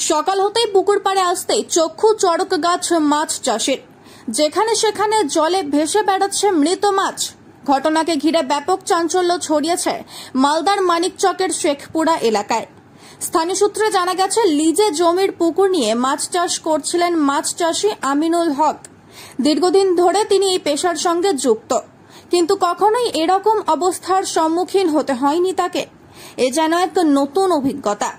সকাল হতেই পুকুর পাড়ে আসতেই চক্ষু চড়ক গাছ মাছ চাষের, যেখানে সেখানে জলে ভেসে বেড়াচ্ছে মৃত মাছ। ঘটনাকে ঘিরে ব্যাপক চাঞ্চল্য ছড়িয়েছে মালদার মানিকচকের শেখপুরা এলাকায়। স্থানীয় সূত্রে জানা গেছে, লিজে জমির পুকুর নিয়ে মাছ চাষ করছিলেন মাছ চাষী আমিনুল হক। দীর্ঘদিন ধরে তিনি এই পেশার সঙ্গে যুক্ত, কিন্তু কখনোই এরকম অবস্থার সম্মুখীন হতে হয়নি তাকে। এ যেন এক নতুন অভিজ্ঞতা।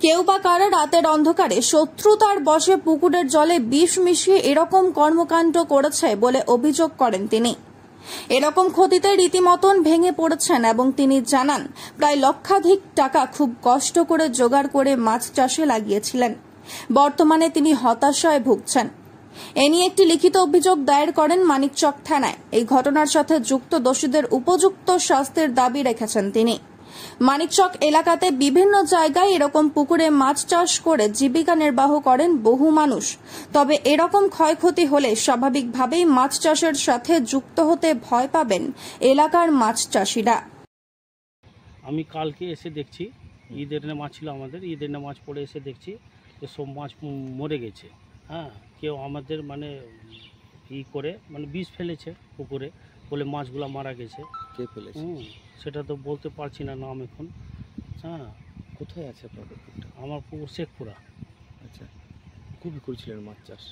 কেউ বা কারো রাতের অন্ধকারে শত্রুতার বশে পুকুরের জলে বিষ মিশিয়ে এরকম কর্মকাণ্ড করেছে বলে অভিযোগ করেন তিনি। এরকম ক্ষতিতে রীতিমতন ভেঙে পড়েছেন এবং তিনি জানান, প্রায় লক্ষাধিক টাকা খুব কষ্ট করে জোগাড় করে মাছ চাষে লাগিয়েছিলেন। বর্তমানে তিনি হতাশায় ভুগছেন। এ নিয়ে একটি লিখিত অভিযোগ দায়ের করেন মানিকচক থানায়। এই ঘটনার সাথে যুক্ত দোষীদের উপযুক্ত শাস্তির দাবি রেখেছেন তিনি। মানিকচক এলাকাতে বিভিন্ন জায়গায় এরকম পুকুরে মাছ চাষ করে জীবিকা নির্বাহ করেন বহু মানুষ। তবে এরকম ক্ষয়ক্ষতি হলে স্বাভাবিকভাবেই মাছ চাষের সাথে যুক্ত হতে ভয় পাবেন এলাকার মাছ চাষিরা। আমি কালকে এসে দেখছি, ঈদের মাছ ছিল আমাদের, ঈদের মাছ পড়ে এসে দেখছি যে সব মাছ মরে গেছে। হ্যাঁ, কেউ আমাদের করে বিষ ফেলেছে পুকুরে বলে মাছগুলো মারা গেছে। কে ফেলেছে সেটা তো বলতে পারছি না নাম এখন। হ্যাঁ, কোথায় আছে আপনার পুকুরটা? আমার পুকুর শেখপুরা। আচ্ছা, কবে করেছিলেন মাছ চাষ?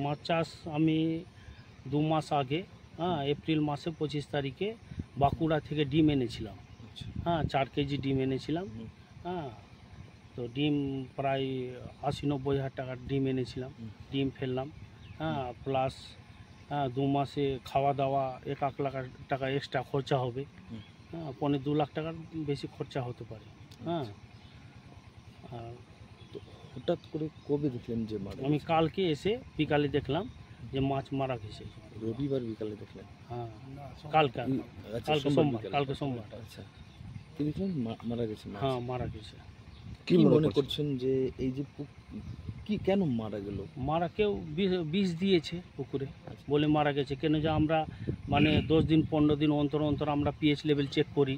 মাছ চাষ আমি 2 মাস আগে, এপ্রিল মাসে 25 তারিখে বাঁকুড়া থেকে ডিম এনেছিলাম। হ্যাঁ, 4 কেজি ডিম এনেছিলাম। হ্যাঁ, তো ডিম প্রায় 80-90 হাজার টাকার ডিম এনেছিলাম। ডিম ফেললাম। হ্যাঁ, প্লাস 2 মাসে খাওয়া দাওয়া 1 লাখ টাকা এক্সট্রা খরচা হবে। হ্যাঁ, 2 লাখ টাকার বেশি খরচা হতে পারে। হ্যাঁ, হঠাৎ করে কবে দেখলেন যে মারা? আমি কালকে এসে বিকালে দেখলাম যে মাছ মারা গেছে। রবিবার বিকালে দেখলেন? হ্যাঁ, কালকে সোমবার। আচ্ছা, কি দেখলেন? মারা গেছে? হ্যাঁ, মারা গেছে। কি মনে করছেন যে এই যে কি কেন মারা গেল? কেউ বিষ দিয়েছে পুকুরে বলে মারা গেছে। কেন যে আমরা 10 দিন 15 দিন অন্তর অন্তর আমরা পিএইচ লেভেল চেক করি,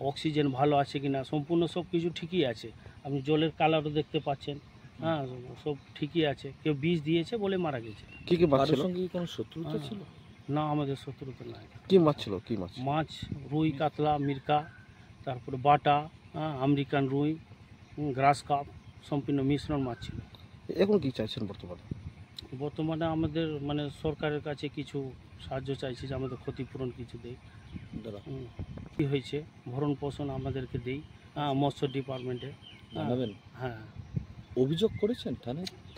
অক্সিজেন ভালো আছে কিনা। সম্পূর্ণ সব কিছু ঠিকই আছে, আপনি জলের কালারও দেখতে পাচ্ছেন। হ্যাঁ, সব ঠিকই আছে। কেউ বিষ দিয়েছে বলে মারা গেছে। কি কি মাছ ছিল? সঙ্গে কোনো শত্রুতা ছিল? না, আমাদের শত্রুতা নাই। কি মাছ ছিল? কি মাছ? মাছ রুই, কাতলা, মিরকা, তারপরে বাটা, আমেরিকান রুই, গ্রাস কাপ, সম্পূর্ণ মিশ্রণ মাছ ছিল। এখন কি চাইছেন বর্তমানে? বর্তমানে আমাদের সরকারের কাছে কিছু সাহায্য চাইছি, যে আমাদের ক্ষতিপূরণ কিছু দেয়। কী হয়েছে ভরণ পোষণ আমাদেরকে দেই। মৎস্য ডিপার্টমেন্টে জানাবেন? হ্যাঁ, অভিযোগ করেছেন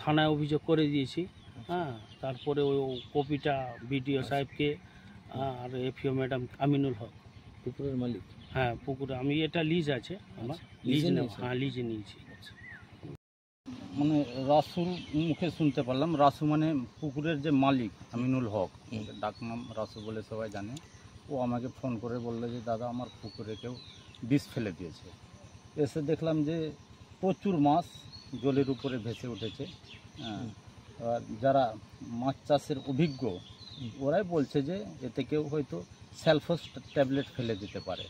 থানায় অভিযোগ করে দিয়েছি। হ্যাঁ, তারপরে ওই কপিটা বিডিও সাহেবকে আর এফিও ম্যাডাম আমিনুল হক, পুকুরের মালিক। হ্যাঁ, পুকুরে আমি এটা লিজ আছে আমার, লিজে নিয়েছি। রাসুর মুখে শুনতে পারলাম। রাসু পুকুরের যে মালিক আমিনুল হক, ডাক নাম রাসু বলে সবাই জানে। ও আমাকে ফোন করে বললো যে দাদা, আমার পুকুরে কেউ বিষ ফেলে দিয়েছে। এসে দেখলাম যে প্রচুর মাছ জলের উপরে ভেসে উঠেছে। আর যারা মাছ চাষের অভিজ্ঞ, ওরাই বলছে যে এতে কেউ হয়তো স্যালফোস ট্যাবলেট ফেলে দিতে পারে।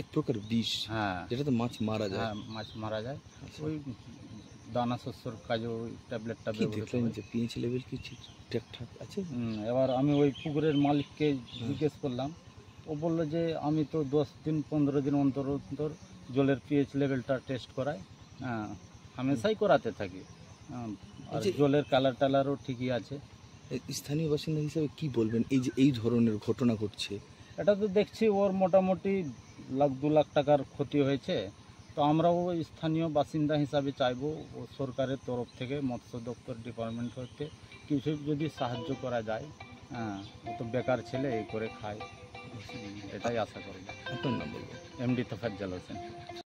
এক প্রকার বিষ। হ্যাঁ, যেটাতে মাছ মারা যায়। হ্যাঁ, মাছ মারা যায়। ওই দানা শস্যর কাজে ওই ট্যাবলেটটা ব্যবহৃত হয়। যে পিএইচ লেভেল কি ঠিকঠাক আছে? এবার আমি ওই পুকুরের মালিককে জিজ্ঞেস করলাম। ও বললো যে আমি তো 10 দিন 15 দিন অন্তর অন্তর জলের পিএইচ লেভেলটা টেস্ট করাই। হ্যাঁ, হামেশাই করাতে থাকি। আর জলের কালার টালারও ঠিকই আছে। স্থানীয় বাসিন্দা হিসেবে কি বলবেন এই যে এই ধরনের ঘটনা ঘটছে? এটা তো দেখছি ওর মোটামুটি 1-2 লাখ টাকার ক্ষতি হয়েছে। তো আমরাও স্থানীয় বাসিন্দা হিসাবে চাইবো ও সরকারের তরফ থেকে, মৎস্য দপ্তর ডিপার্টমেন্ট হতে কিছু যদি সাহায্য করা যায়। হ্যাঁ, ও তো বেকার ছেলে, এই করে খায়, এটাই আশা করব। আপনার নাম বলবো? এমডি তোফাজ্জল হোসেন।